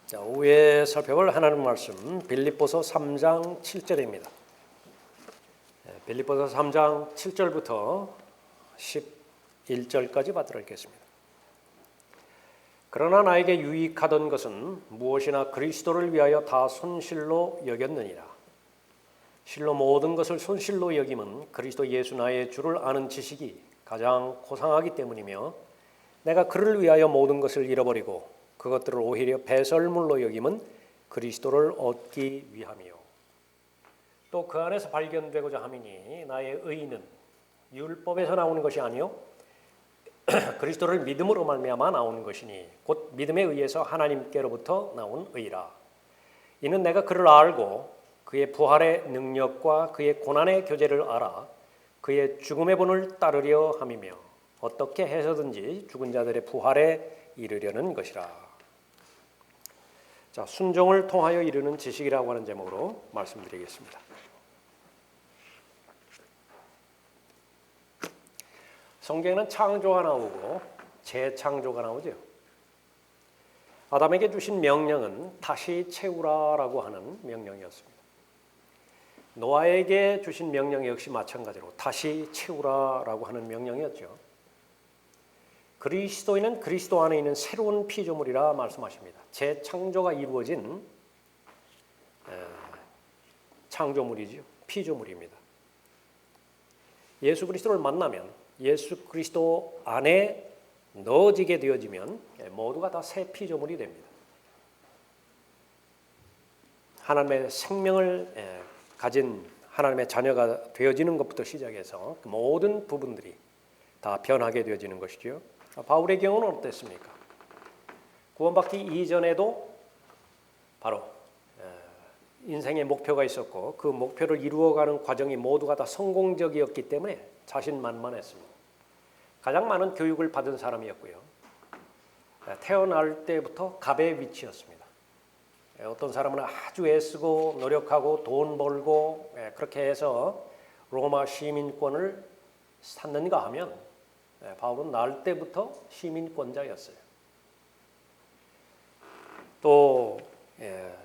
자, 오후에 살펴볼 하나님 말씀 빌립보서 3장 7절입니다. 빌립보서 3장 7절부터 11절까지 받들어 읽겠습니다. 그러나 나에게 유익하던 것은 무엇이나 그리스도를 위하여 다 손실로 여겼느니라. 실로 모든 것을 손실로 여김은 그리스도 예수 나의 주를 아는 지식이 가장 고상하기 때문이며, 내가 그를 위하여 모든 것을 잃어버리고 그것들을 오히려 배설물로 여김은 그리스도를 얻기 위함이요. 또 그 안에서 발견되고자 함이니 나의 의는 율법에서 나오는 것이 아니요 그리스도를 믿음으로 말미암아 나오는 것이니 곧 믿음에 의해서 하나님께로부터 나온 의라. 이는 내가 그를 알고 그의 부활의 능력과 그의 고난의 교제를 알아 그의 죽음의 본을 따르려 함이며 어떻게 해서든지 죽은 자들의 부활에 이르려는 것이라. 자, 순종을 통하여 이루는 지식이라고 하는 제목으로 말씀드리겠습니다. 성경에는 창조가 나오고 재창조가 나오죠. 아담에게 주신 명령은 다시 채우라라고 하는 명령이었습니다. 노아에게 주신 명령 역시 마찬가지로 다시 채우라라고 하는 명령이었죠. 그리스도인은 그리스도 안에 있는 새로운 피조물이라 말씀하십니다. 재창조가 이루어진 창조물이죠. 피조물입니다. 예수 그리스도를 만나면, 예수 그리스도 안에 넣어지게 되어지면 모두가 다 새 피조물이 됩니다. 하나님의 생명을 가진 하나님의 자녀가 되어지는 것부터 시작해서 모든 부분들이 다 변하게 되어지는 것이죠. 바울의 경우는 어땠습니까? 구원받기 이전에도 바로 인생의 목표가 있었고 그 목표를 이루어가는 과정이 모두가 다 성공적이었기 때문에 자신만만했습니다. 가장 많은 교육을 받은 사람이었고요. 태어날 때부터 갑의 위치였습니다. 어떤 사람은 아주 애쓰고 노력하고 돈 벌고 그렇게 해서 로마 시민권을 샀는가 하면 바울은 날 때부터 시민권자였어요. 또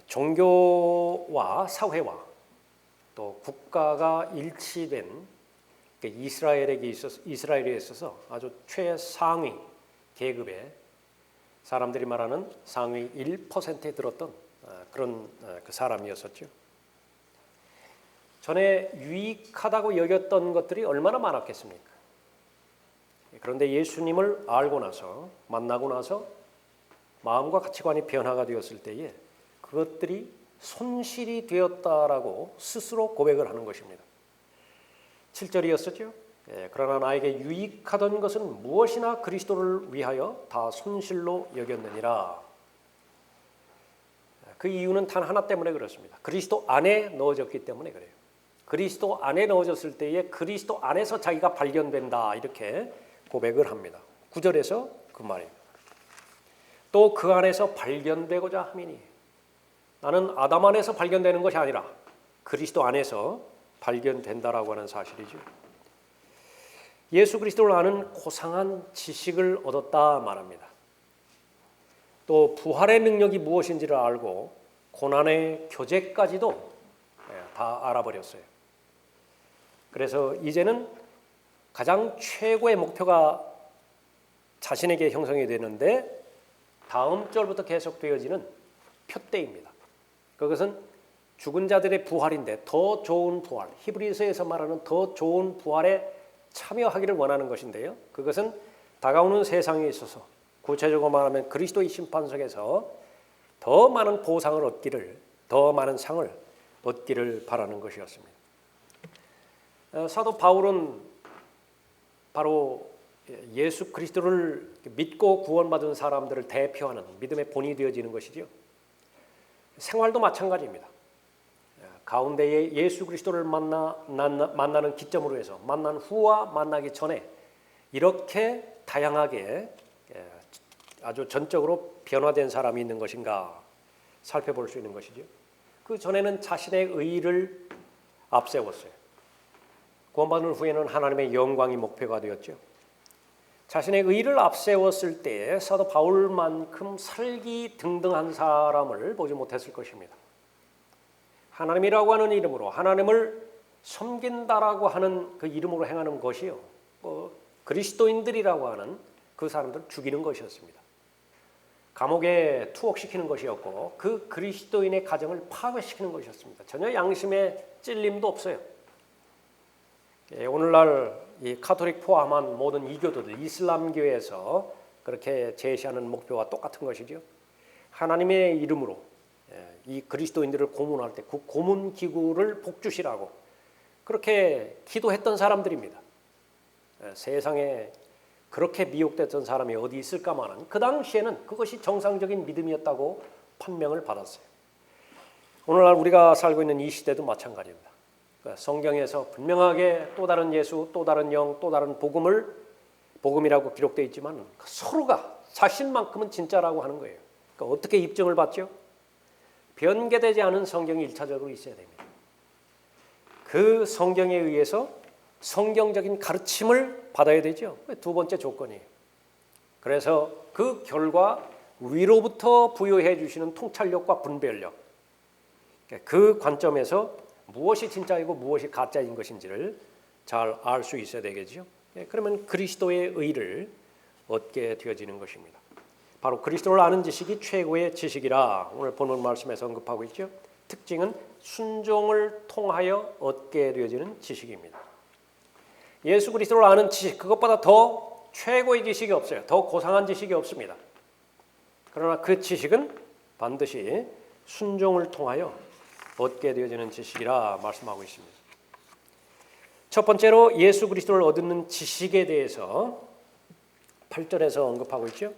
종교와 사회와 또 국가가 일치된 이스라엘에 있어서 아주 최상위 계급의 사람들이 말하는 상위 1%에 들었던 그런 그 사람이었었죠. 전에 유익하다고 여겼던 것들이 얼마나 많았겠습니까? 그런데 예수님을 알고 나서, 만나고 나서 마음과 가치관이 변화가 되었을 때에 그것들이 손실이 되었다라고 스스로 고백을 하는 것입니다. 7절이었었죠. 그러나 나에게 유익하던 것은 무엇이나 그리스도를 위하여 다 손실로 여겼느니라. 그 이유는 단 하나 때문에 그렇습니다. 그리스도 안에 넣어졌기 때문에 그래요. 그리스도 안에 넣어졌을 때에 그리스도 안에서 자기가 발견된다, 이렇게 고백을 합니다. 9절에서 그 말입니다. 또 그 안에서 발견되고자 함이니, 나는 아담 안에서 발견되는 것이 아니라 그리스도 안에서 발견된다라고 하는 사실이죠. 예수 그리스도를 아는 고상한 지식을 얻었다 말합니다. 또 부활의 능력이 무엇인지를 알고 고난의 교제까지도 다 알아버렸어요. 그래서 이제는 가장 최고의 목표가 자신에게 형성이 되는데 다음 절부터 계속되어지는 표대입니다. 그것은 죽은 자들의 부활인데 더 좋은 부활, 히브리서에서 말하는 더 좋은 부활에 참여하기를 원하는 것인데요. 그것은 다가오는 세상에 있어서 구체적으로 말하면 그리스도의 심판석에서 더 많은 보상을 얻기를, 더 많은 상을 얻기를 바라는 것이었습니다. 사도 바울은 바로 예수 그리스도를 믿고 구원받은 사람들을 대표하는 믿음의 본이 되어지는 것이죠. 생활도 마찬가지입니다. 가운데에 예수 그리스도를 만나는 기점으로 해서 만난 후와 만나기 전에 이렇게 다양하게 아주 전적으로 변화된 사람이 있는 것인가 살펴볼 수 있는 것이죠. 그 전에는 자신의 의의를 앞세웠어요. 구원받은 후에는 하나님의 영광이 목표가 되었죠. 자신의 의를 앞세웠을 때 사도 바울만큼 설기등등한 사람을 보지 못했을 것입니다. 하나님이라고 하는 이름으로 하나님을 섬긴다라고 하는 그 이름으로 행하는 것이요, 그리스도인들이라고 하는 그 사람들을 죽이는 것이었습니다. 감옥에 투옥시키는 것이었고 그 그리스도인의 가정을 파괴시키는 것이었습니다. 전혀 양심의 찔림도 없어요. 오늘날 이 카톨릭 포함한 모든 이교도들, 이슬람교에서 그렇게 제시하는 목표와 똑같은 것이죠. 하나님의 이름으로 이 그리스도인들을 고문할 때 그 고문 기구를 복주시라고 그렇게 기도했던 사람들입니다. 세상에 그렇게 미혹됐던 사람이 어디 있을까마는 그 당시에는 그것이 정상적인 믿음이었다고 판명을 받았어요. 오늘날 우리가 살고 있는 이 시대도 마찬가지입니다. 성경에서 분명하게 또 다른 예수, 또 다른 영, 또 다른 복음이라고 기록되어 있지만 서로가 자신만큼은 진짜라고 하는 거예요. 그러니까 어떻게 입증을 받죠? 변개되지 않은 성경이 1차적으로 있어야 됩니다. 그 성경에 의해서 성경적인 가르침을 받아야 되죠. 두 번째 조건이에요. 그래서 그 결과 위로부터 부여해 주시는 통찰력과 분별력, 그 관점에서 무엇이 진짜이고 무엇이 가짜인 것인지를 잘 알 수 있어야 되겠죠. 그러면 그리스도의 의를 얻게 되어지는 것입니다. 바로 그리스도를 아는 지식이 최고의 지식이라 오늘 본문 말씀에서 언급하고 있죠. 특징은 순종을 통하여 얻게 되어지는 지식입니다. 예수 그리스도를 아는 지식, 그것보다 더 최고의 지식이 없어요. 더 고상한 지식이 없습니다. 그러나 그 지식은 반드시 순종을 통하여 얻게 되어지는 지식이라 말씀하고 있습니다. 첫 번째로 예수 그리스도를 얻는 지식에 대해서 8절에서 언급하고 있죠.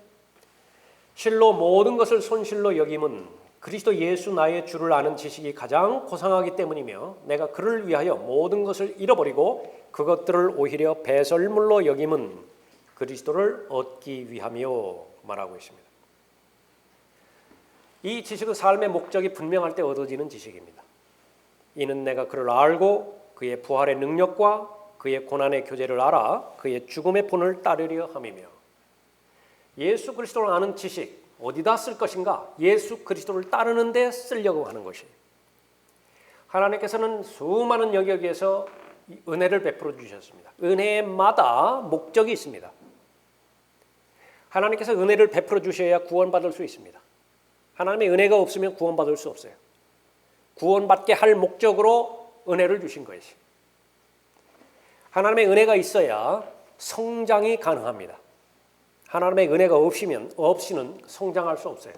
실로 모든 것을 손실로 여김은 그리스도 예수 나의 주를 아는 지식이 가장 고상하기 때문이며 내가 그를 위하여 모든 것을 잃어버리고 그것들을 오히려 배설물로 여김은 그리스도를 얻기 위함이요 말하고 있습니다. 이 지식은 삶의 목적이 분명할 때 얻어지는 지식입니다. 이는 내가 그를 알고 그의 부활의 능력과 그의 고난의 교제를 알아 그의 죽음의 본을 따르려 함이며, 예수 그리스도를 아는 지식 어디다 쓸 것인가? 예수 그리스도를 따르는 데 쓰려고 하는 것이에요. 하나님께서는 수많은 영역에서 은혜를 베풀어 주셨습니다. 은혜마다 목적이 있습니다. 하나님께서 은혜를 베풀어 주셔야 구원받을 수 있습니다. 하나님의 은혜가 없으면 구원받을 수 없어요. 구원받게 할 목적으로 은혜를 주신 것이. 하나님의 은혜가 있어야 성장이 가능합니다. 하나님의 은혜가 없이는 성장할 수 없어요.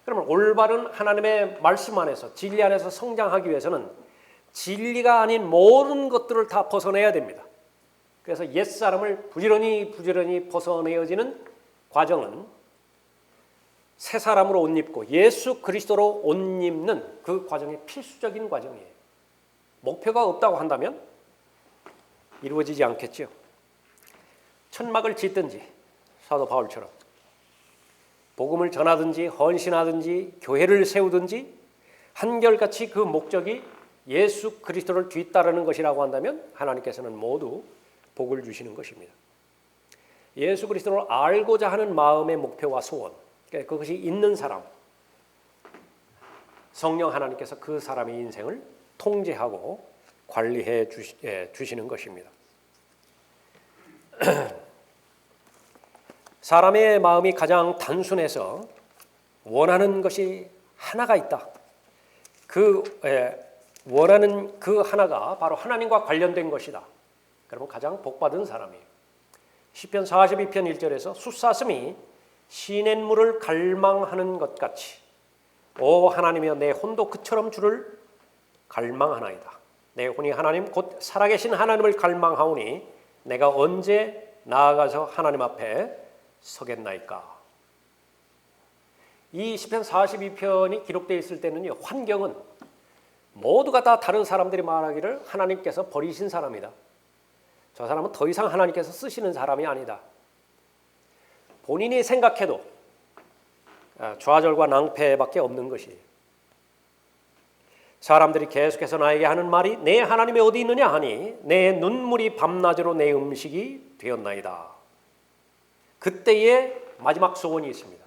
그러면 올바른 하나님의 말씀 안에서, 진리 안에서 성장하기 위해서는 진리가 아닌 모든 것들을 다 벗어내야 됩니다. 그래서 옛사람을 부지런히 벗어내어지는 과정은 새 사람으로 옷 입고 예수 그리스도로 옷 입는 그 과정이 필수적인 과정이에요. 목표가 없다고 한다면 이루어지지 않겠죠. 천막을 짓든지 사도 바울처럼 복음을 전하든지 헌신하든지 교회를 세우든지 한결같이 그 목적이 예수 그리스도를 뒤따르는 것이라고 한다면 하나님께서는 모두 복을 주시는 것입니다. 예수 그리스도를 알고자 하는 마음의 목표와 소원, 그것이 있는 사람, 성령 하나님께서 그 사람의 인생을 통제하고 관리해 주시는 것입니다. 사람의 마음이 가장 단순해서 원하는 것이 하나가 있다. 원하는 그 하나가 바로 하나님과 관련된 것이다. 그러면 가장 복받은 사람이에요. 시편 42편 1절에서 숫사슴이 시냇물을 갈망하는 것 같이 오 하나님이여 내 혼도 그처럼 주를 갈망하나이다. 내 혼이 하나님 곧 살아계신 하나님을 갈망하오니 내가 언제 나아가서 하나님 앞에 서겠나이까. 이 시편 42편이 기록되어 있을 때는요, 환경은 모두가 다 다른 사람들이 말하기를 하나님께서 버리신 사람이다. 저 사람은 더 이상 하나님께서 쓰시는 사람이 아니다. 본인이 생각해도 좌절과 낭패밖에 없는 것이에요. 사람들이 계속해서 나에게 하는 말이 내 하나님이 어디 있느냐 하니 내 눈물이 밤낮으로 내 음식이 되었나이다. 그때의 마지막 소원이 있습니다.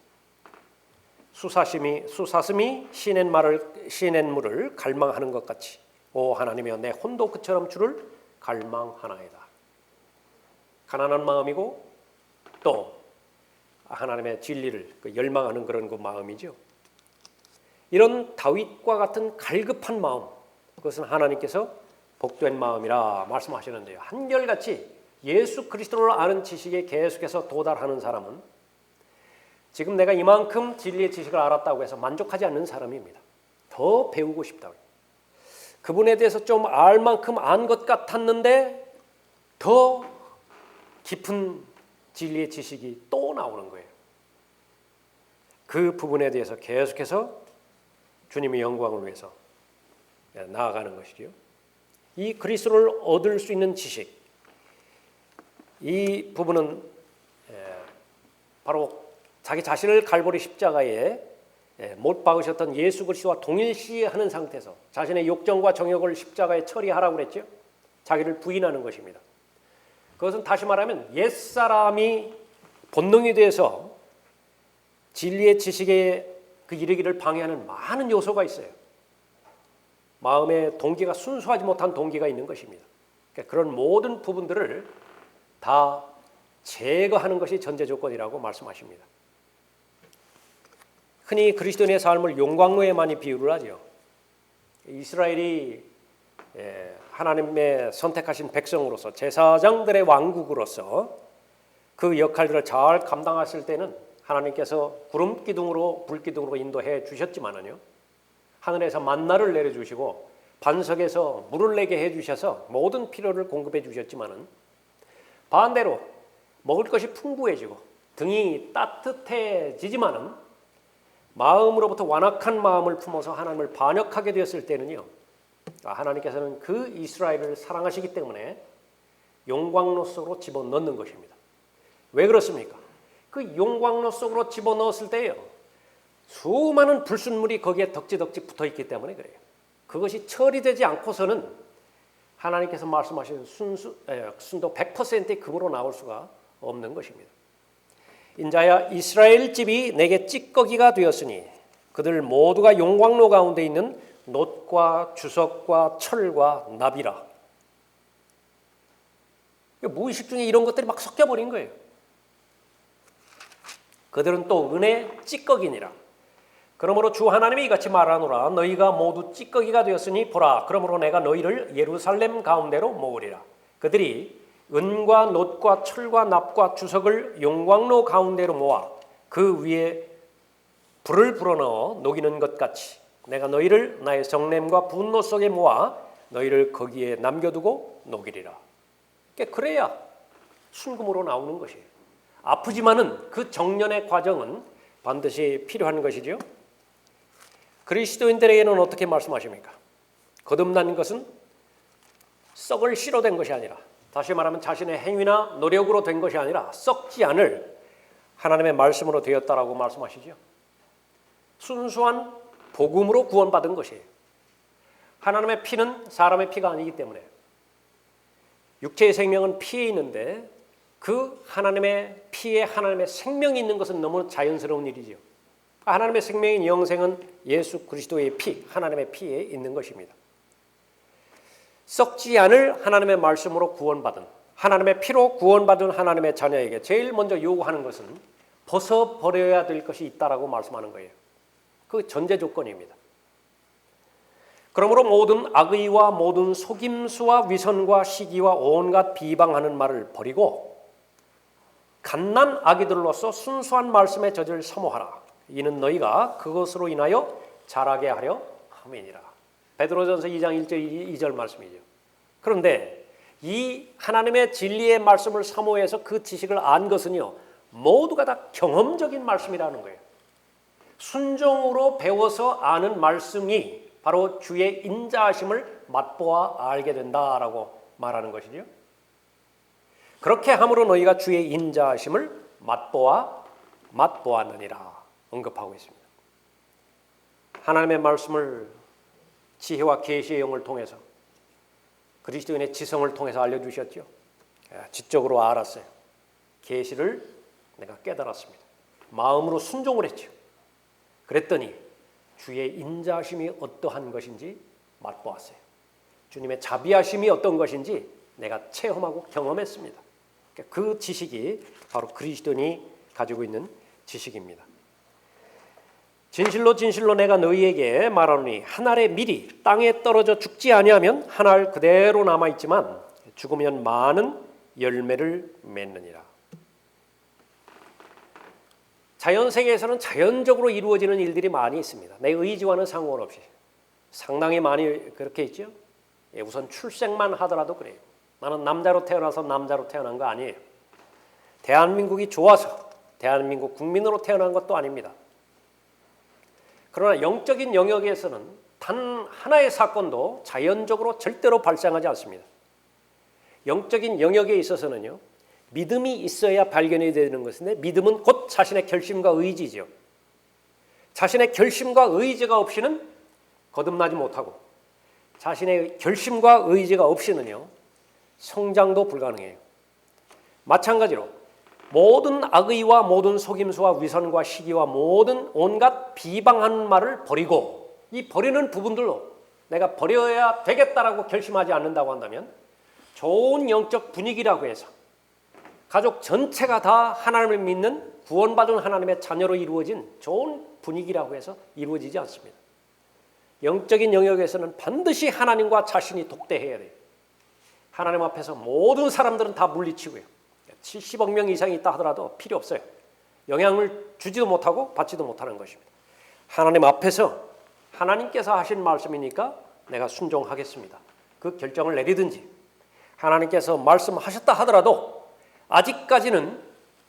수사슴이 시냇물을 갈망하는 것 같이 오 하나님이여 내 혼도 그처럼 주를 갈망하나이다. 가난한 마음이고 또 하나님의 진리를 열망하는 그런 그 마음이죠. 이런 다윗과 같은 갈급한 마음, 그것은 하나님께서 복된 마음이라 말씀하시는데요. 한결같이 예수 그리스도를 아는 지식에 계속해서 도달하는 사람은 지금 내가 이만큼 진리의 지식을 알았다고 해서 만족하지 않는 사람입니다. 더 배우고 싶다고. 그분에 대해서 좀 알 만큼 안 것 같았는데 더 깊은 진리의 지식이 또 나오는 거예요. 그 부분에 대해서 계속해서 주님의 영광을 위해서 나아가는 것이지요. 이 그리스도를 얻을 수 있는 지식, 이 부분은 바로 자기 자신을 갈보리 십자가에 못 박으셨던 예수 그리스도와 동일시하는 상태에서 자신의 욕정과 정욕을 십자가에 처리하라고 그랬죠. 자기를 부인하는 것입니다. 그것은 다시 말하면 옛사람이 본능이 돼서 진리의 지식에 그 이르기를 방해하는 많은 요소가 있어요. 마음의 동기가 순수하지 못한 동기가 있는 것입니다. 그러니까 그런 모든 부분들을 다 제거하는 것이 전제 조건이라고 말씀하십니다. 흔히 그리스도인의 삶을 용광로에 많이 비유를 하죠. 이스라엘이 하나님의 선택하신 백성으로서 제사장들의 왕국으로서 그 역할들을 잘 감당했을 때는 하나님께서 구름 기둥으로 불 기둥으로 인도해 주셨지만은요, 하늘에서 만나를 내려주시고 반석에서 물을 내게 해주셔서 모든 필요를 공급해 주셨지만은 반대로 먹을 것이 풍부해지고 등이 따뜻해지지만은 마음으로부터 완악한 마음을 품어서 하나님을 반역하게 되었을 때는요, 하나님께서는 그 이스라엘을 사랑하시기 때문에 용광로 속으로 집어넣는 것입니다. 왜 그렇습니까? 그 용광로 속으로 집어넣었을 때요, 수많은 불순물이 거기에 덕지덕지 붙어있기 때문에 그래요. 그것이 처리되지 않고서는 하나님께서 말씀하신 순도 100%의 급으로 나올 수가 없는 것입니다. 인자야 이스라엘 집이 내게 찌꺼기가 되었으니 그들 모두가 용광로 가운데 있는 놋과 주석과 철과 납이라. 무의식 중에 이런 것들이 막 섞여버린 거예요. 그들은 또 은혜 찌꺼기니라. 그러므로 주 하나님이 이같이 말하노라. 너희가 모두 찌꺼기가 되었으니 보라. 그러므로 내가 너희를 예루살렘 가운데로 모으리라. 그들이 은과 놋과 철과 납과 주석을 용광로 가운데로 모아 그 위에 불을 불어넣어 녹이는 것 같이 내가 너희를 나의 정냄과 분노 속에 모아 너희를 거기에 남겨두고 녹이리라. 그래야 순금으로 나오는 것이에요. 아프지만은 그 정련의 과정은 반드시 필요한 것이죠. 그리스도인들에게는 어떻게 말씀하십니까? 거듭난 것은 썩을 씨로 된 것이 아니라, 다시 말하면 자신의 행위나 노력으로 된 것이 아니라 썩지 않을 하나님의 말씀으로 되었다라고 말씀하시죠. 순수한 복음으로 구원받은 것이에요. 하나님의 피는 사람의 피가 아니기 때문에 육체의 생명은 피에 있는데 그 하나님의 피에 하나님의 생명이 있는 것은 너무 자연스러운 일이죠. 하나님의 생명인 영생은 예수 그리스도의 피, 하나님의 피에 있는 것입니다. 썩지 않을 하나님의 말씀으로 구원받은, 하나님의 피로 구원받은 하나님의 자녀에게 제일 먼저 요구하는 것은 벗어버려야 될 것이 있다라고 말씀하는 거예요. 그 전제 조건입니다. 그러므로 모든 악의와 모든 속임수와 위선과 시기와 온갖 비방하는 말을 버리고 갓난 아기들로서 순수한 말씀의 젖을 사모하라. 이는 너희가 그것으로 인하여 자라게 하려 함이니라. 베드로전서 2장 1절 2절 말씀이죠. 그런데 이 하나님의 진리의 말씀을 사모해서 그 지식을 안 것은요, 모두가 다 경험적인 말씀이라는 거예요. 순종으로 배워서 아는 말씀이 바로 주의 인자하심을 맛보아 알게 된다라고 말하는 것이죠. 그렇게 함으로 너희가 주의 인자하심을 맛보았느니라 언급하고 있습니다. 하나님의 말씀을 지혜와 계시의 영을 통해서 그리스도인의 지성을 통해서 알려주셨죠. 지적으로 알았어요. 계시를 내가 깨달았습니다. 마음으로 순종을 했죠. 그랬더니 주의 인자심이 어떠한 것인지 맛보았어요. 주님의 자비하심이 어떤 것인지 내가 체험하고 경험했습니다. 그 지식이 바로 그리스도인이 가지고 있는 지식입니다. 진실로 진실로 내가 너희에게 말하노니 한 알의 밀이 땅에 떨어져 죽지 아니하면 한 알 그대로 남아있지만 죽으면 많은 열매를 맺느니라. 자연세계에서는 자연적으로 이루어지는 일들이 많이 있습니다. 내 의지와는 상관없이 상당히 많이 그렇게 있죠. 우선 출생만 하더라도 그래요. 나는 남자로 태어나서 남자로 태어난 거 아니에요. 대한민국이 좋아서 대한민국 국민으로 태어난 것도 아닙니다. 그러나 영적인 영역에서는 단 하나의 사건도 자연적으로 절대로 발생하지 않습니다. 영적인 영역에 있어서는요, 믿음이 있어야 발견이 되는 것인데 믿음은 곧 자신의 결심과 의지죠. 자신의 결심과 의지가 없이는 거듭나지 못하고 자신의 결심과 의지가 없이는요, 성장도 불가능해요. 마찬가지로 모든 악의와 모든 속임수와 위선과 시기와 모든 온갖 비방하는 말을 버리고 이 버리는 부분들로 내가 버려야 되겠다라고 결심하지 않는다고 한다면 좋은 영적 분위기라고 해서 가족 전체가 다 하나님을 믿는 구원받은 하나님의 자녀로 이루어진 좋은 분위기라고 해서 이루어지지 않습니다. 영적인 영역에서는 반드시 하나님과 자신이 독대해야 돼요. 하나님 앞에서 모든 사람들은 다 물리치고요. 70억 명 이상이 있다 하더라도 필요 없어요. 영향을 주지도 못하고 받지도 못하는 것입니다. 하나님 앞에서 하나님께서 하신 말씀이니까 내가 순종하겠습니다. 그 결정을 내리든지 하나님께서 말씀하셨다 하더라도 아직까지는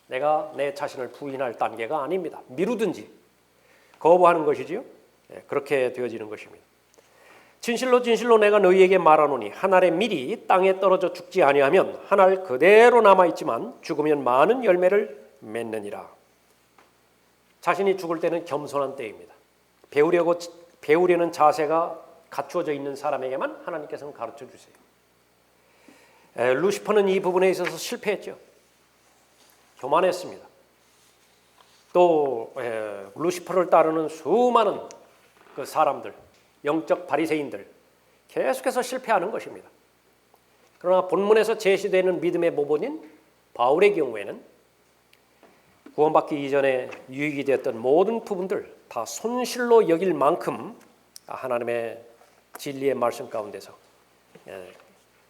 내가 내 자신을 부인할 단계가 아닙니다. 미루든지 거부하는 것이지요. 그렇게 되어지는 것입니다. 진실로 진실로 내가 너희에게 말하노니 한 알의 밀이 땅에 떨어져 죽지 아니하면 한 알 그대로 남아있지만 죽으면 많은 열매를 맺느니라. 자신이 죽을 때는 겸손한 때입니다. 배우려는 자세가 갖추어져 있는 사람에게만 하나님께서는 가르쳐 주세요. 루시퍼는 이 부분에 있어서 실패했죠. 교만했습니다. 또 루시퍼를 따르는 수많은 그 사람들, 영적 바리새인들 계속해서 실패하는 것입니다. 그러나 본문에서 제시되는 믿음의 모본인 바울의 경우에는 구원받기 이전에 유익이 되었던 모든 부분들 다 손실로 여길 만큼 하나님의 진리의 말씀 가운데서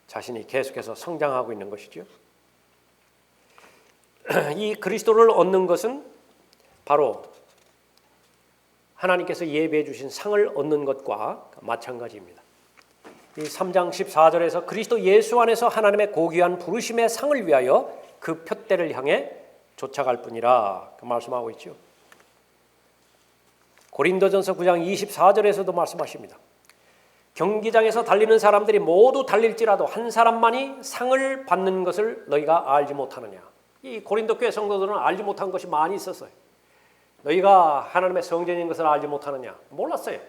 자신이 계속해서 성장하고 있는 것이죠. 이 그리스도를 얻는 것은 바로 하나님께서 예비해 주신 상을 얻는 것과 마찬가지입니다. 이 3장 14절에서 그리스도 예수 안에서 하나님의 고귀한 부르심의 상을 위하여 그 표대를 향해 쫓아갈 뿐이라 그 말씀하고 있죠. 고린도전서 9장 24절에서도 말씀하십니다. 경기장에서 달리는 사람들이 모두 달릴지라도 한 사람만이 상을 받는 것을 너희가 알지 못하느냐. 이 고린도 교회 성도들은 알지 못한 것이 많이 있었어요. 너희가 하나님의 성전인 것을 알지 못하느냐? 몰랐어요.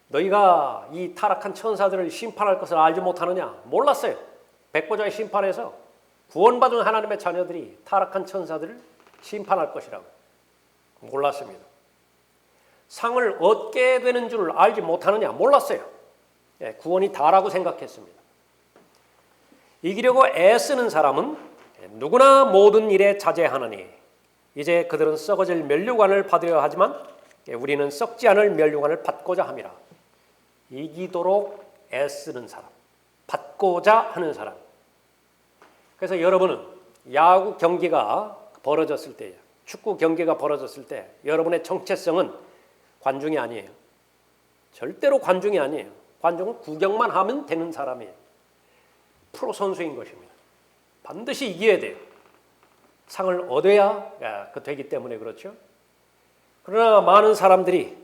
너희가 이 타락한 천사들을 심판할 것을 알지 못하느냐? 몰랐어요. 백보자의 심판에서 구원받은 하나님의 자녀들이 타락한 천사들을 심판할 것이라고 몰랐습니다. 상을 얻게 되는 줄 알지 못하느냐? 몰랐어요. 구원이 다라고 생각했습니다. 이기려고 애쓰는 사람은 누구나 모든 일에 자제하느니 이제 그들은 썩어질 면류관을 받으려 하지만 우리는 썩지 않을 면류관을 받고자 함이라. 이기도록 애쓰는 사람, 받고자 하는 사람. 그래서 여러분은 야구 경기가 벌어졌을 때, 축구 경기가 벌어졌을 때 여러분의 정체성은 관중이 아니에요. 절대로 관중이 아니에요. 관중은 구경만 하면 되는 사람이에요. 프로 선수인 것입니다. 반드시 이겨야 돼요. 상을 얻어야 되기 때문에 그렇죠. 그러나 많은 사람들이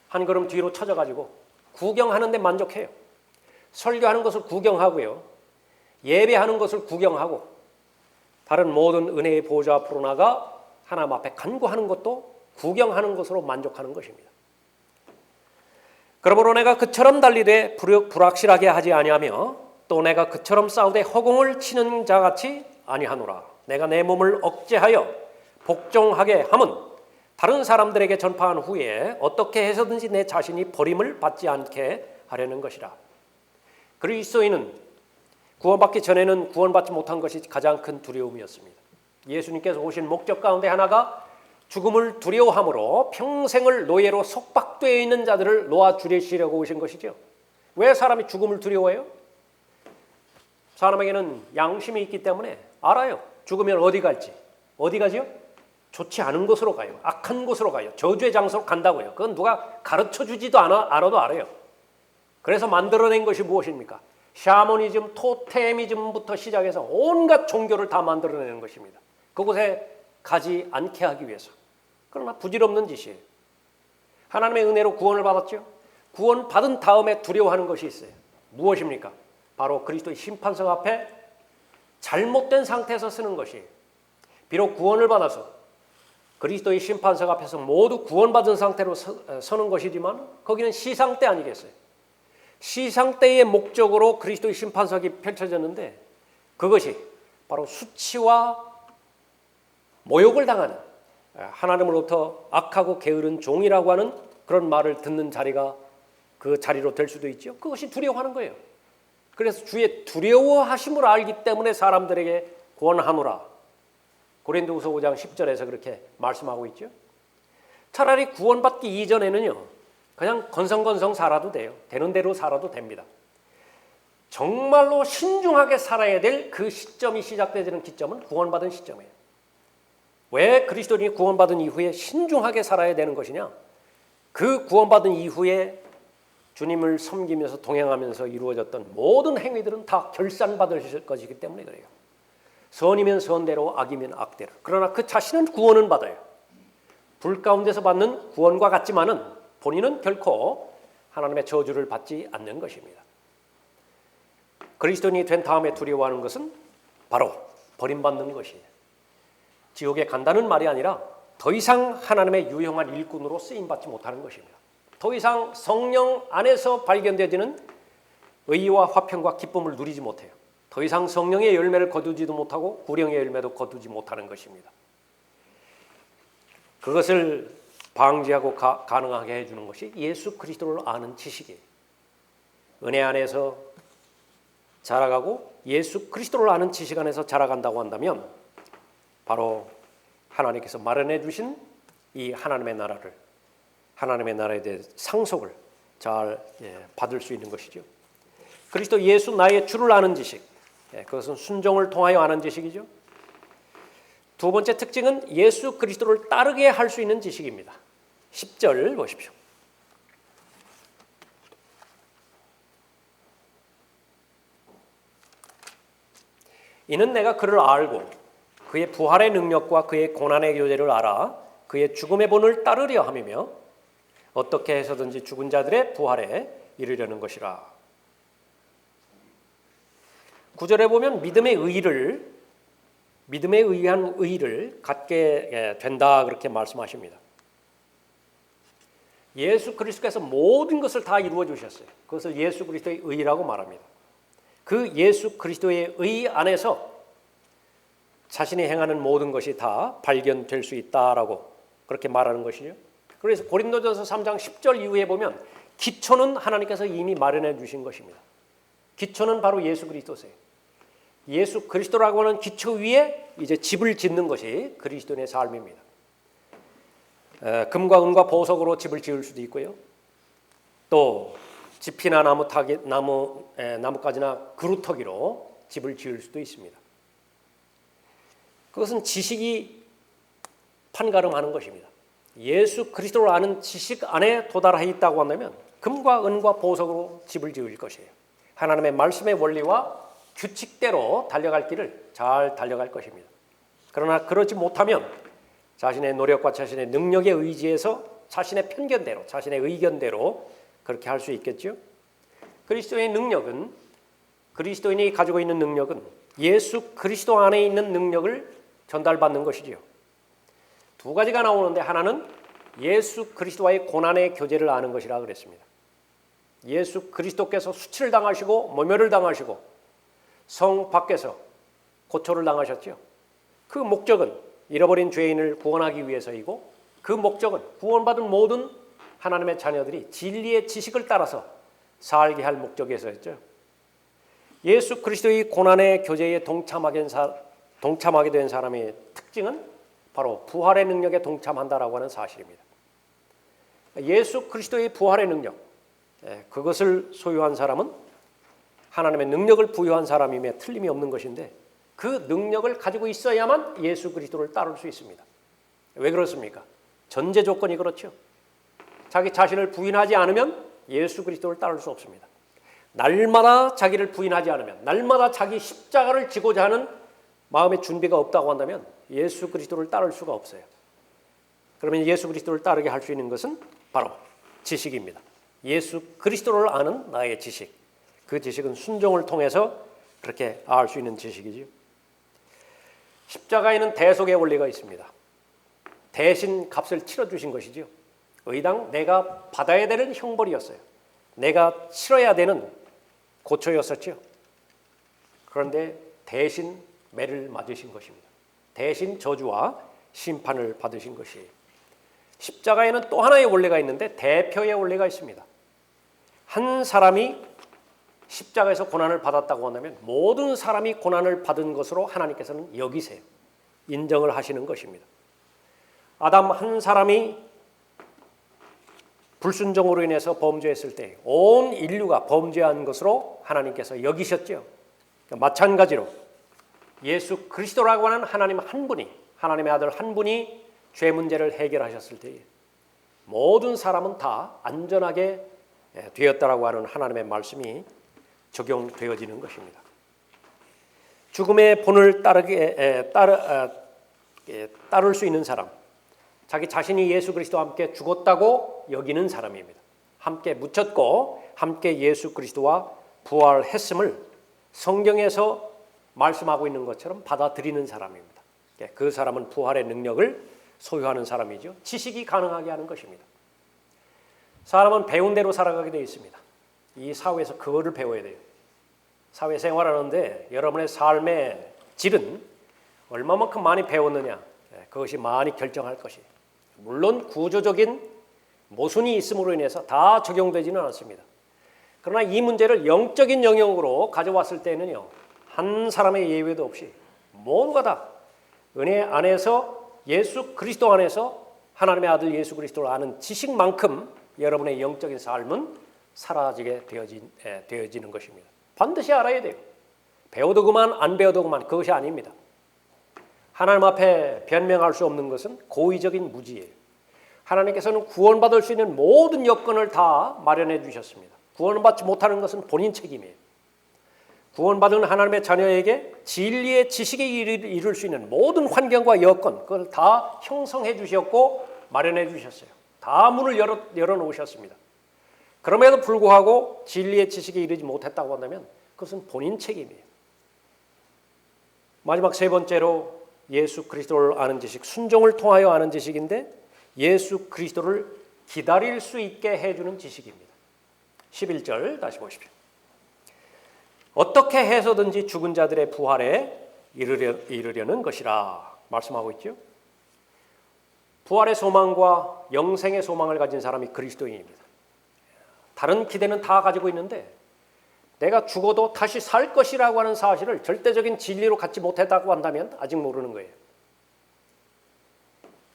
한 걸음 뒤로 쳐져가지고 구경하는 데 만족해요. 설교하는 것을 구경하고요. 예배하는 것을 구경하고 다른 모든 은혜의 보좌 앞으로 나가 하나님 앞에 간구하는 것도 구경하는 것으로 만족하는 것입니다. 그러므로 내가 그처럼 달리되 불확실하게 하지 아니하며 또 내가 그처럼 싸우되 허공을 치는 자같이 아니하노라. 내가 내 몸을 억제하여 복종하게 함은 다른 사람들에게 전파한 후에 어떻게 해서든지 내 자신이 버림을 받지 않게 하려는 것이라. 그리스도인은 구원받기 전에는 구원받지 못한 것이 가장 큰 두려움이었습니다. 예수님께서 오신 목적 가운데 하나가 죽음을 두려워함으로 평생을 노예로 속박되어 있는 자들을 놓아주시려고 오신 것이죠. 왜 사람이 죽음을 두려워해요? 사람에게는 양심이 있기 때문에 알아요. 죽으면 어디 갈지. 어디 가지요? 좋지 않은 곳으로 가요. 악한 곳으로 가요. 저주의 장소로 간다고요. 그건 누가 가르쳐주지도 않아도 알아요. 그래서 만들어낸 것이 무엇입니까? 샤머니즘, 토테미즘부터 시작해서 온갖 종교를 다 만들어내는 것입니다. 그곳에 가지 않게 하기 위해서. 그러나 부질없는 짓이에요. 하나님의 은혜로 구원을 받았죠. 구원 받은 다음에 두려워하는 것이 있어요. 무엇입니까? 바로 그리스도의 심판석 앞에 잘못된 상태에서 쓰는 것이에요. 비록 구원을 받아서 그리스도의 심판석 앞에서 모두 구원받은 상태로 서는 것이지만 거기는 시상대 아니겠어요? 시상대의 목적으로 그리스도의 심판석이 펼쳐졌는데 그것이 바로 수치와 모욕을 당하는 하나님으로부터 악하고 게으른 종이라고 하는 그런 말을 듣는 자리가 그 자리로 될 수도 있죠. 그것이 두려워하는 거예요. 그래서 주의 두려워하심을 알기 때문에 사람들에게 권하노라. 고린도후서 5장 10절에서 그렇게 말씀하고 있죠. 차라리 구원받기 이전에는요. 그냥 건성건성 살아도 돼요. 되는 대로 살아도 됩니다. 정말로 신중하게 살아야 될 그 시점이 시작되는 기점은 구원받은 시점이에요. 왜 그리스도인이 구원받은 이후에 신중하게 살아야 되는 것이냐? 그 구원받은 이후에 주님을 섬기면서 동행하면서 이루어졌던 모든 행위들은 다 결산받으실 것이기 때문에 그래요. 선이면 선대로 악이면 악대로. 그러나 그 자신은 구원은 받아요. 불 가운데서 받는 구원과 같지만은 본인은 결코 하나님의 저주를 받지 않는 것입니다. 그리스도인이 된 다음에 두려워하는 것은 바로 버림받는 것이에요. 지옥에 간다는 말이 아니라 더 이상 하나님의 유용한 일꾼으로 쓰임받지 못하는 것입니다. 더 이상 성령 안에서 발견되지는 의와 화평과 기쁨을 누리지 못해요. 더 이상 성령의 열매를 거두지도 못하고 구령의 열매도 거두지 못하는 것입니다. 그것을 방지하고 가능하게 해주는 것이 예수 그리스도를 아는 지식이에요. 은혜 안에서 자라가고 예수 그리스도를 아는 지식 안에서 자라간다고 한다면 바로 하나님께서 마련해 주신 이 하나님의 나라를, 하나님의 나라에 대해 상속을 잘 받을 수 있는 것이죠. 그리스도 예수 나의 주를 아는 지식, 그것은 순종을 통하여 아는 지식이죠. 두 번째 특징은 예수 그리스도를 따르게 할 수 있는 지식입니다. 10절 보십시오. 이는 내가 그를 알고 그의 부활의 능력과 그의 고난의 교제를 알아 그의 죽음의 본을 따르려 함이며 어떻게 해서든지 죽은 자들의 부활에 이르려는 것이라. 9절에 보면 믿음에 의한 의를 갖게 된다 그렇게 말씀하십니다. 예수 그리스도께서 모든 것을 다 이루어 주셨어요. 그것을 예수 그리스도의 의라고 말합니다. 그 예수 그리스도의 의 안에서 자신이 행하는 모든 것이 다 발견될 수 있다라고 그렇게 말하는 것이죠. 그래서 고린도전서 3장 10절 이후에 보면 기초는 하나님께서 이미 마련해 주신 것입니다. 기초는 바로 예수 그리스도세요. 예수 그리스도라고 하는 기초 위에 이제 집을 짓는 것이 그리스도인의 삶입니다. 금과 은과 보석으로 집을 지을 수도 있고요. 또 지피나 나뭇가지나 그루터기로 집을 지을 수도 있습니다. 그것은 지식이 판가름하는 것입니다. 예수 그리스도를 아는 지식 안에 도달해 있다고 한다면 금과 은과 보석으로 집을 지을 것이에요. 하나님의 말씀의 원리와 규칙대로 달려갈 길을 잘 달려갈 것입니다. 그러나 그러지 못하면 자신의 노력과 자신의 능력에 의지해서 자신의 편견대로, 자신의 의견대로 그렇게 할 수 있겠죠. 그리스도의 능력은, 그리스도인이 가지고 있는 능력은 예수 그리스도 안에 있는 능력을 전달받는 것이지요. 두 가지가 나오는데 하나는 예수 그리스도와의 고난의 교제를 아는 것이라 그랬습니다. 예수 그리스도께서 수치를 당하시고 모멸을 당하시고 성 밖에서 고초를 당하셨죠. 그 목적은 잃어버린 죄인을 구원하기 위해서이고, 그 목적은 구원받은 모든 하나님의 자녀들이 진리의 지식을 따라서 살게 할 목적에서였죠. 예수 그리스도의 고난의 교제에 동참하게 된 사람의 특징은 바로 부활의 능력에 동참한다라고 하는 사실입니다. 예수 그리스도의 부활의 능력, 그것을 소유한 사람은 하나님의 능력을 부여한 사람임에 틀림이 없는 것인데, 그 능력을 가지고 있어야만 예수 그리스도를 따를 수 있습니다. 왜 그렇습니까? 전제 조건이 그렇죠. 자기 자신을 부인하지 않으면 예수 그리스도를 따를 수 없습니다. 날마다 자기를 부인하지 않으면, 날마다 자기 십자가를 지고자 하는 마음의 준비가 없다고 한다면 예수 그리스도를 따를 수가 없어요. 그러면 예수 그리스도를 따르게 할 수 있는 것은 바로 지식입니다. 예수 그리스도를 아는 나의 지식. 그 지식은 순종을 통해서 그렇게 알 수 있는 지식이지요. 십자가에는 대속의 원리가 있습니다. 대신 값을 치러주신 것이지요. 의당 내가 받아야 되는 형벌이었어요. 내가 치러야 되는 고초였었죠. 그런데 대신 매를 맞으신 것입니다. 대신 저주와 심판을 받으신 것이. 십자가에는 또 하나의 원리가 있는데 대표의 원리가 있습니다. 한 사람이 십자가에서 고난을 받았다고 한다면 모든 사람이 고난을 받은 것으로 하나님께서는 여기세요. 인정을 하시는 것입니다. 아담 한 사람이 불순종으로 인해서 범죄했을 때 온 인류가 범죄한 것으로 하나님께서 여기셨죠. 마찬가지로 예수 그리스도라고 하는 하나님 한 분이, 하나님의 아들 한 분이 죄 문제를 해결하셨을 때에 모든 사람은 다 안전하게 되었다라고 하는 하나님의 말씀이 적용되어지는 것입니다. 죽음의 본을 따를 수 있는 사람, 자기 자신이 예수 그리스도와 함께 죽었다고 여기는 사람입니다. 함께 묻혔고 함께 예수 그리스도와 부활했음을 성경에서 말씀하고 있는 것처럼 받아들이는 사람입니다. 그 사람은 부활의 능력을 소유하는 사람이죠. 지식이 가능하게 하는 것입니다. 사람은 배운 대로 살아가게 되어 있습니다. 이 사회에서 그거를 배워야 돼요. 사회생활하는데 여러분의 삶의 질은 얼마만큼 많이 배웠느냐, 그것이 많이 결정할 것이에요. 물론 구조적인 모순이 있음으로 인해서 다 적용되지는 않습니다. 그러나 이 문제를 영적인 영역으로 가져왔을 때는요, 한 사람의 예외도 없이 모두가 다 은혜 안에서 예수 그리스도 안에서 하나님의 아들 예수 그리스도를 아는 지식만큼 여러분의 영적인 삶은 사라지게 되어지는 것입니다. 반드시 알아야 돼요. 배워도 그만 안 배워도 그만, 그것이 아닙니다. 하나님 앞에 변명할 수 없는 것은 고의적인 무지예요. 하나님께서는 구원받을 수 있는 모든 여건을 다 마련해 주셨습니다. 구원받지 못하는 것은 본인 책임이에요. 구원받은 하나님의 자녀에게 진리의 지식에 이를 수 있는 모든 환경과 여건, 그걸 다 형성해 주셨고 마련해 주셨어요. 다 문을 열어놓으셨습니다. 그럼에도 불구하고 진리의 지식에 이르지 못했다고 한다면 그것은 본인 책임이에요. 마지막 세 번째로 예수 그리스도를 아는 지식, 순종을 통하여 아는 지식인데 예수 그리스도를 기다릴 수 있게 해주는 지식입니다. 11절 다시 보십시오. 어떻게 해서든지 죽은 자들의 부활에 이르려는 것이라 말씀하고 있죠. 부활의 소망과 영생의 소망을 가진 사람이 그리스도인입니다. 다른 기대는 다 가지고 있는데 내가 죽어도 다시 살 것이라고 하는 사실을 절대적인 진리로 갖지 못했다고 한다면 아직 모르는 거예요.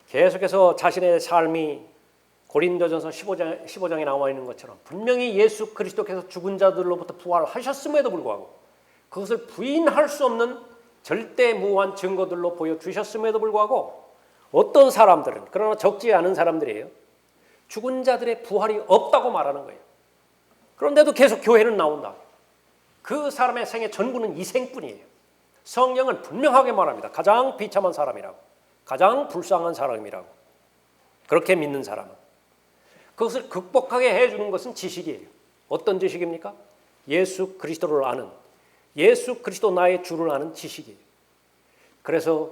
계속해서 자신의 삶이 고린도전서 15장에 나와 있는 것처럼 분명히 예수 그리스도께서 죽은 자들로부터 부활하셨음에도 불구하고 그것을 부인할 수 없는 절대무한 증거들로 보여주셨음에도 불구하고 어떤 사람들은, 그러나 적지 않은 사람들이에요, 죽은 자들의 부활이 없다고 말하는 거예요. 그런데도 계속 교회는 나온다. 그 사람의 생의 전부는 이 생뿐이에요. 성경은 분명하게 말합니다. 가장 비참한 사람이라고, 가장 불쌍한 사람이라고. 그렇게 믿는 사람은 그것을 극복하게 해주는 것은 지식이에요. 어떤 지식입니까? 예수 그리스도를 아는, 예수 그리스도 나의 주를 아는 지식이에요. 그래서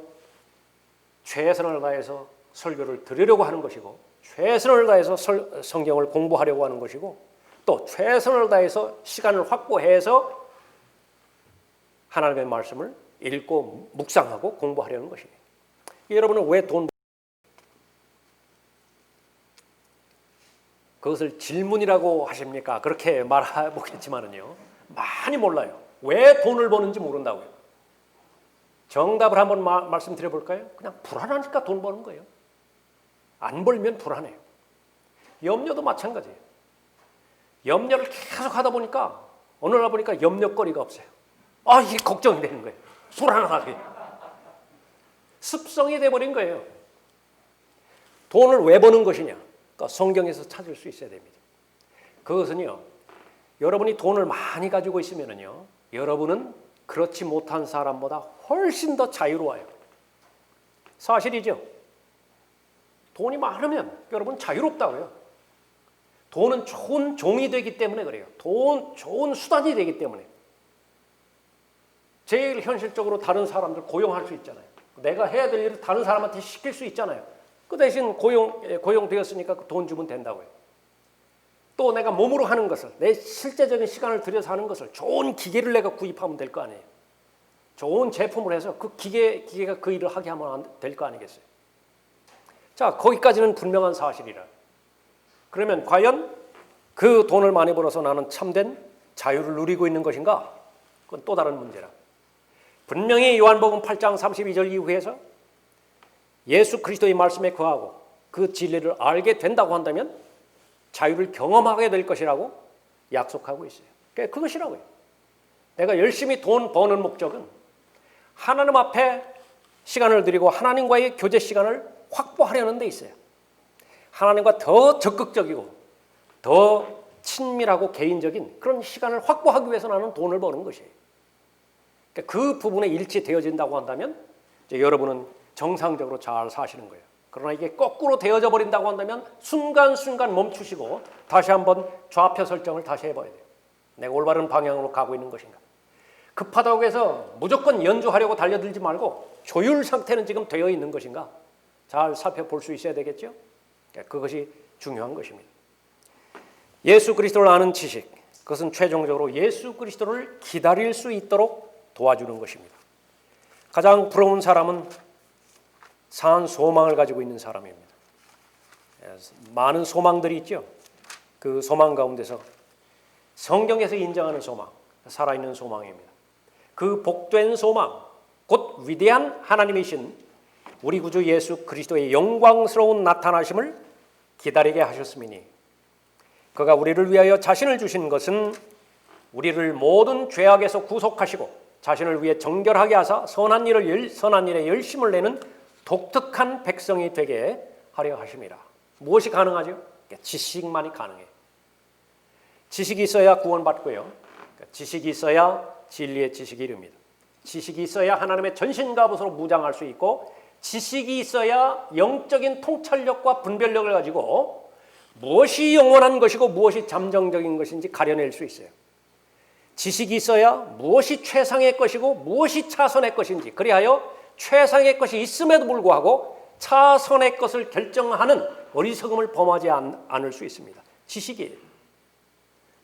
최선을 다해서 설교를 들으려고 하는 것이고, 최선을 다해서 성경을 공부하려고 하는 것이고, 또 최선을 다해서 시간을 확보해서 하나님의 말씀을 읽고 묵상하고 공부하려는 것이에요. 여러분은 왜 돈 그것을 질문이라고 하십니까? 그렇게 말해보겠지만은요, 많이 몰라요. 왜 돈을 버는지 모른다고요. 정답을 한번 말씀드려 볼까요? 그냥 불안하니까 돈 버는 거예요. 안 벌면 불안해요. 염려도 마찬가지예요. 염려를 계속 하다 보니까 어느 날 보니까 염려거리가 없어요. 이게 걱정이 되는 거예요. 불안하게. 습성이 돼버린 거예요. 돈을 왜 버는 것이냐? 그러니까 성경에서 찾을 수 있어야 됩니다. 그것은요, 여러분이 돈을 많이 가지고 있으면은요, 여러분은 그렇지 못한 사람보다 훨씬 더 자유로워요. 사실이죠. 돈이 많으면 여러분 자유롭다고요. 돈은 좋은 종이 되기 때문에 그래요. 좋은 수단이 되기 때문에. 제일 현실적으로 다른 사람들 고용할 수 있잖아요. 내가 해야 될 일을 다른 사람한테 시킬 수 있잖아요. 그 대신 고용되었으니까 돈 주면 된다고요. 또 내가 몸으로 하는 것을, 내 실제적인 시간을 들여서 하는 것을 좋은 기계를 내가 구입하면 될 거 아니에요. 좋은 제품을 해서 그 기계가 그 일을 하게 하면 될 거 아니겠어요. 자, 거기까지는 분명한 사실이라. 그러면 과연 그 돈을 많이 벌어서 나는 참된 자유를 누리고 있는 것인가? 그건 또 다른 문제라. 분명히 요한복음 8장 32절 이후에서 예수 그리스도의 말씀에 거하고 그 진리를 알게 된다고 한다면 자유를 경험하게 될 것이라고 약속하고 있어요. 그것이라고요. 내가 열심히 돈 버는 목적은 하나님 앞에 시간을 드리고 하나님과의 교제 시간을 확보하려는 데 있어요. 하나님과 더 적극적이고 더 친밀하고 개인적인 그런 시간을 확보하기 위해서 나는 돈을 버는 것이에요. 그 부분에 일치되어진다고 한다면 이제 여러분은 정상적으로 잘 사시는 거예요. 그러나 이게 거꾸로 되어져 버린다고 한다면 순간순간 멈추시고 다시 한번 좌표 설정을 다시 해봐야 돼요. 내가 올바른 방향으로 가고 있는 것인가. 급하다고 해서 무조건 연주하려고 달려들지 말고 조율 상태는 지금 되어 있는 것인가 잘 살펴볼 수 있어야 되겠죠. 그것이 중요한 것입니다. 예수 그리스도를 아는 지식, 그것은 최종적으로 예수 그리스도를 기다릴 수 있도록 도와주는 것입니다. 가장 부러운 사람은 산 소망을 가지고 있는 사람입니다. 많은 소망들이 있죠. 그 소망 가운데서 성경에서 인정하는 소망, 살아있는 소망입니다. 그 복된 소망, 곧 위대한 하나님이신 우리 구주 예수 그리스도의 영광스러운 나타나심을 기다리게 하셨음이니 그가 우리를 위하여 자신을 주신 것은 우리를 모든 죄악에서 구속하시고 자신을 위해 정결하게 하사 선한 일에 열심을 내는 독특한 백성이 되게 하려 하심이라. 무엇이 가능하죠? 지식만이 가능해요. 지식이 있어야 구원받고요. 지식이 있어야 진리의 지식이 이릅니다. 지식이 있어야 하나님의 전신갑옷으로 무장할 수 있고 지식이 있어야 영적인 통찰력과 분별력을 가지고 무엇이 영원한 것이고 무엇이 잠정적인 것인지 가려낼 수 있어요. 지식이 있어야 무엇이 최상의 것이고 무엇이 차선의 것인지 그리하여 최상의 것이 있음에도 불구하고 차선의 것을 결정하는 어리석음을 범하지 않을 수 있습니다. 지식이에요.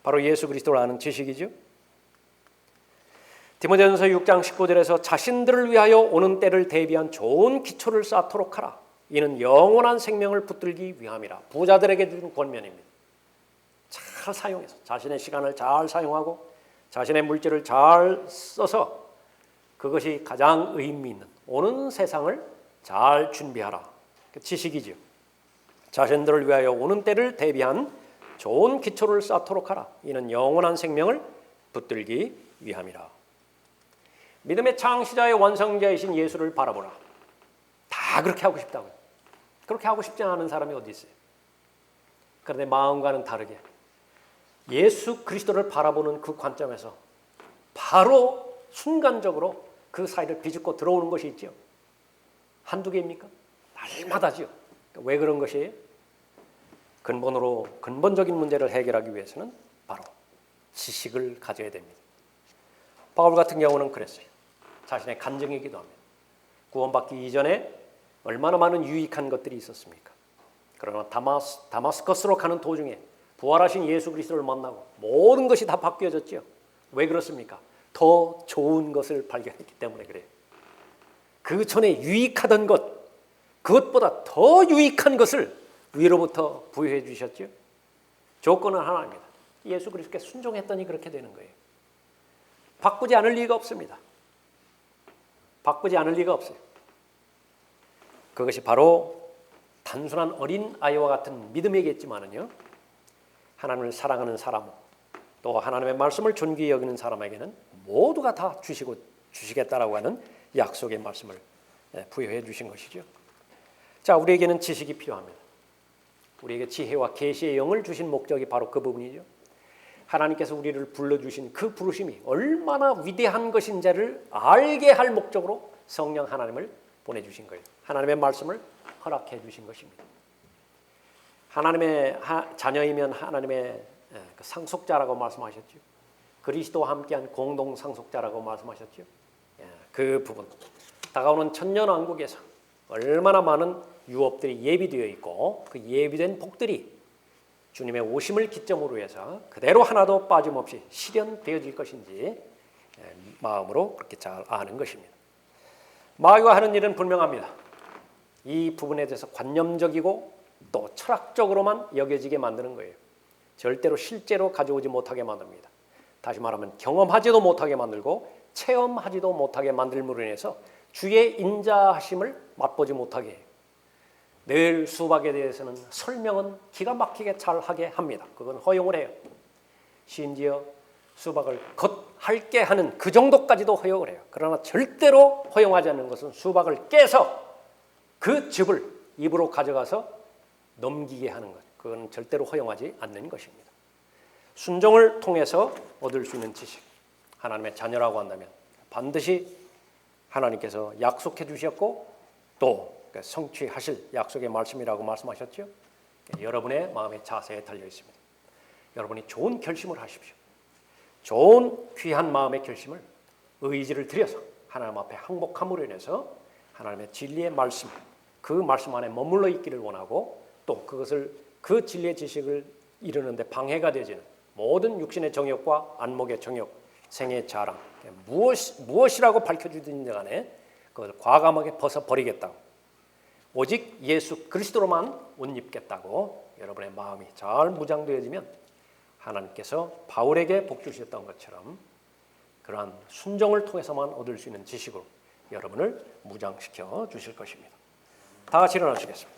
바로 예수 그리스도를 아는 지식이죠. 디모데전서 6장 19절에서 자신들을 위하여 오는 때를 대비한 좋은 기초를 쌓도록 하라. 이는 영원한 생명을 붙들기 위함이라. 부자들에게 주는 권면입니다. 잘 사용해서 자신의 시간을 잘 사용하고 자신의 물질을 잘 써서 그것이 가장 의미 있는 오는 세상을 잘 준비하라. 지식이죠. 자신들을 위하여 오는 때를 대비한 좋은 기초를 쌓도록 하라. 이는 영원한 생명을 붙들기 위함이라. 믿음의 창시자의 완성자이신 예수를 바라보라. 다 그렇게 하고 싶다고요. 그렇게 하고 싶지 않은 사람이 어디 있어요? 그런데 마음과는 다르게 예수 그리스도를 바라보는 그 관점에서 바로 순간적으로 그 사이를 비집고 들어오는 것이 있죠. 한두 개입니까? 날마다죠. 왜 그런 것이에요? 근본적인 문제를 해결하기 위해서는 바로 지식을 가져야 됩니다. 바울 같은 경우는 그랬어요. 자신의 간증이기도 합니다. 구원받기 이전에 얼마나 많은 유익한 것들이 있었습니까? 그러나 다마스커스로 가는 도중에 부활하신 예수 그리스도를 만나고 모든 것이 다 바뀌어졌죠. 왜 그렇습니까? 더 좋은 것을 발견했기 때문에 그래요. 그 전에 유익하던 것, 그것보다 더 유익한 것을 위로부터 부여해 주셨죠. 조건은 하나입니다. 예수 그리스도께 순종했더니 그렇게 되는 거예요. 바꾸지 않을 리가 없습니다. 바꾸지 않을 리가 없어요. 그것이 바로 단순한 어린 아이와 같은 믿음이겠지만은요, 하나님을 사랑하는 사람, 또 하나님의 말씀을 존귀히 여기는 사람에게는 모두가 다 주시겠다라고 하는 약속의 말씀을 부여해 주신 것이죠. 자, 우리에게는 지식이 필요합니다. 우리에게 지혜와 계시의 영을 주신 목적이 바로 그 부분이죠. 하나님께서 우리를 불러주신 그 부르심이 얼마나 위대한 것인지를 알게 할 목적으로 성령 하나님을 보내주신 거예요. 하나님의 말씀을 허락해 주신 것입니다. 하나님의 자녀이면 하나님의 상속자라고 말씀하셨죠. 그리스도와 함께한 공동 상속자라고 말씀하셨죠. 그 부분, 다가오는 천년왕국에서 얼마나 많은 유업들이 예비되어 있고 그 예비된 복들이 주님의 오심을 기점으로 해서 그대로 하나도 빠짐없이 실현되어질 것인지 마음으로 그렇게 잘 아는 것입니다. 마귀가 하는 일은 분명합니다. 이 부분에 대해서 관념적이고 또 철학적으로만 여겨지게 만드는 거예요. 절대로 실제로 가져오지 못하게 만듭니다. 다시 말하면 경험하지도 못하게 만들고 체험하지도 못하게 만들므로 인해서 주의 인자하심을 맛보지 못하게 해요. 늘 수박에 대해서는 설명은 기가 막히게 잘하게 합니다. 그건 허용을 해요. 심지어 수박을 겉핥게 하는 그 정도까지도 허용을 해요. 그러나 절대로 허용하지 않는 것은 수박을 깨서 그 즙을 입으로 가져가서 넘기게 하는 것. 그건 절대로 허용하지 않는 것입니다. 순종을 통해서 얻을 수 있는 지식, 하나님의 자녀라고 한다면 반드시 하나님께서 약속해 주셨고 또 성취하실 약속의 말씀이라고 말씀하셨죠. 여러분의 마음의 자세에 달려 있습니다. 여러분이 좋은 결심을 하십시오. 좋은 귀한 마음의 결심을 의지를 들여서 하나님 앞에 항복함으로 인해서 하나님의 진리의 말씀, 그 말씀 안에 머물러 있기를 원하고 또 그것을 그 진리의 지식을 이루는데 방해가 되지는 모든 육신의 정욕과 안목의 정욕, 생의 자랑, 무엇이라고 밝혀주든지 간에 그것을 과감하게 벗어버리겠다고, 오직 예수 그리스도로만 옷 입겠다고 여러분의 마음이 잘 무장되어지면 하나님께서 바울에게 복 주셨던 것처럼 그러한 순종을 통해서만 얻을 수 있는 지식으로 여러분을 무장시켜 주실 것입니다. 다 같이 일어나시겠습니다.